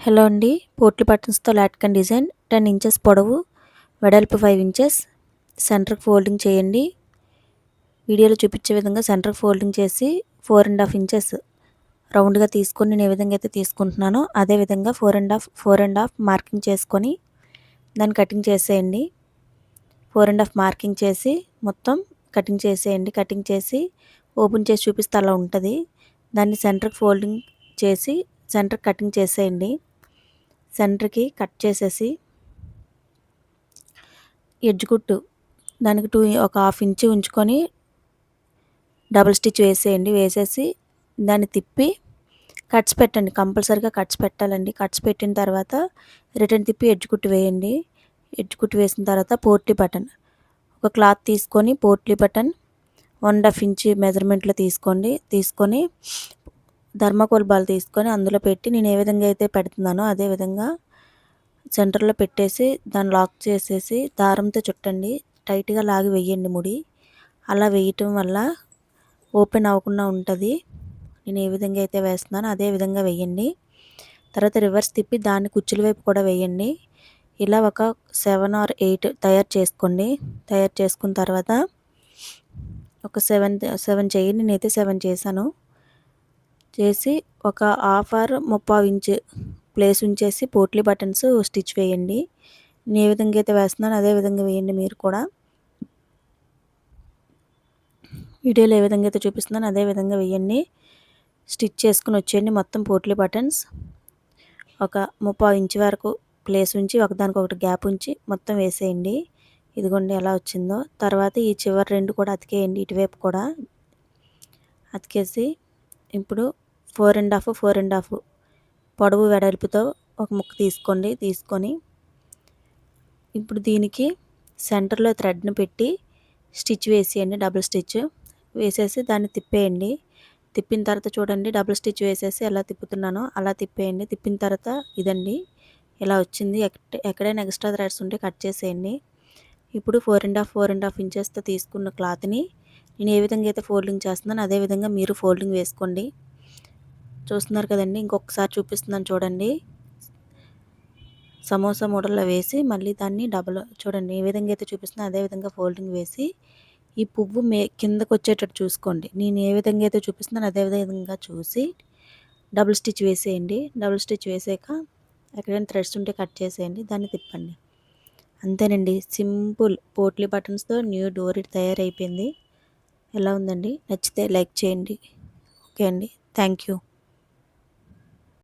Hello అండి. Potli బటన్స్‌తో లాట్కన్ design 10 inches పొడవు, వెడల్పు 5 ఇంచెస్, సెంటర్‌కి ఫోల్డింగ్ చేయండి. వీడియోలో చూపించే విధంగా సెంటర్‌కి ఫోల్డింగ్ చేసి 4 ½ ఇంచెస్ రౌండ్‌గా తీసుకొని నేను ఏ విధంగా అయితే తీసుకుంటున్నానో అదే విధంగా 4 ½ మార్కింగ్ చేసుకొని దాన్ని కటింగ్ చేసేయండి. 4 ½ మార్కింగ్ చేసి మొత్తం కటింగ్ చేసేయండి. కటింగ్ చేసి ఓపెన్ చేసి చూపిస్తే అలా ఉంటది. దాన్ని సెంటర్‌కి ఫోల్డింగ్ చేసి సెంటర్‌కి కటింగ్ చేసేయండి. సెంటర్‌కి కట్ చేసేసి ఎడ్జ్ కుట్టు దానికి ఒక హాఫ్ ఇంచు ఉంచుకొని డబుల్ స్టిచ్ వేసేయండి. వేసేసి దాన్ని తిప్పి కట్స్ పెట్టండి. కంపల్సరీగా కట్స్ పెట్టాలండి. కట్స్ పెట్టిన తర్వాత రిటర్న్ తిప్పి ఎడ్జ్ కుట్టు వేయండి. ఎడ్జ్ కుట్టు వేసిన తర్వాత పోట్లీ బటన్ ఒక క్లాత్ తీసుకొని పోట్లీ బటన్ 1½ ఇంచ్ మెజర్మెంట్లో తీసుకోండి. తీసుకొని థర్మాకోల్ బాల్ తీసుకొని అందులో పెట్టి నేను ఏ విధంగా అయితే పెడుతున్నానో అదే విధంగా సెంటర్లో పెట్టేసి దాన్ని లాక్ చేసేసి దారంతో చుట్టండి. టైట్గా లాగి వెయ్యండి ముడి. అలా వేయటం వల్ల ఓపెన్ అవ్వకుండా ఉంటుంది. నేను ఏ విధంగా అయితే వేస్తున్నానో అదే విధంగా వేయండి. తర్వాత రివర్స్ తిప్పి దాన్ని కుచ్చుల వైపు కూడా వేయండి. ఇలా ఒక 7 or 8 తయారు చేసుకోండి. తయారు చేసుకున్న తర్వాత ఒక 7 చేయండి. నేనైతే 7 చేశాను. చేసి ఒక హాఫ్ ఆర్ 3/4 ఇంచ్ ప్లేస్ ఉంచేసి పోట్లీ బటన్స్ స్టిచ్ వేయండి. నేను ఏ విధంగా అయితే వేస్తున్నానో అదే విధంగా వేయండి మీరు కూడా. వీడియోలో ఏ విధంగా అయితే చూపిస్తున్నానో అదే విధంగా వేయండి. స్టిచ్ చేసుకుని వచ్చేయండి. మొత్తం పోట్లీ బటన్స్ ఒక 3/4 ఇంచ్ వరకు ప్లేస్ ఉంచి ఒకదానికొకటి గ్యాప్ ఉంచి మొత్తం వేసేయండి. ఇదిగోండి ఎలా వచ్చిందో. తర్వాత ఈ చివరి 2 కూడా అతికేయండి. ఇటువైపు కూడా అతికేసి ఇప్పుడు 4 ½ పొడవు వెడల్పుతో ఒక ముక్క తీసుకోండి. తీసుకొని ఇప్పుడు దీనికి సెంటర్లో థ్రెడ్ని పెట్టి స్టిచ్ వేసేయండి. డబుల్ స్టిచ్ వేసేసి దాన్ని తిప్పేయండి. తిప్పిన తర్వాత చూడండి డబుల్ స్టిచ్ వేసేసి ఎలా తిప్పుతున్నానో అలా తిప్పేయండి. తిప్పిన తర్వాత ఇదండి ఇలా వచ్చింది. ఎక్కడైనా ఎక్స్ట్రా థ్రెడ్స్ ఉంటే కట్ చేసేయండి. ఇప్పుడు 4 ½ ఇంచెస్తో తీసుకున్న క్లాత్ని నేను ఏ విధంగా అయితే ఫోల్డింగ్ చేస్తున్నానో అదే విధంగా మీరు ఫోల్డింగ్ వేసుకోండి. చూస్తున్నారు కదండి. ఇంకొకసారి చూపిస్తున్నాను చూడండి. సమోసా మోడల్లో వేసి మళ్ళీ దాన్ని చూడండి ఏ విధంగా అయితే చూపిస్తున్నా అదే విధంగా ఫోల్డింగ్ వేసి ఈ పువ్వు కిందకు వచ్చేటట్టు చూసుకోండి. నేను ఏ విధంగా అయితే చూపిస్తున్నానో అదే విధంగా చూసి డబుల్ స్టిచ్ వేసేయండి. డబుల్ స్టిచ్ వేసాక ఎక్కడైనా థ్రెడ్స్ ఉంటే కట్ చేసేయండి. దాన్ని తిప్పండి. అంతేనండి. సింపుల్ పోట్లీ బటన్స్తో న్యూ డోరీ తయారైపోయింది. ఎలా ఉందండి? నచ్చితే లైక్ చేయండి. ఓకే అండి. Thank you.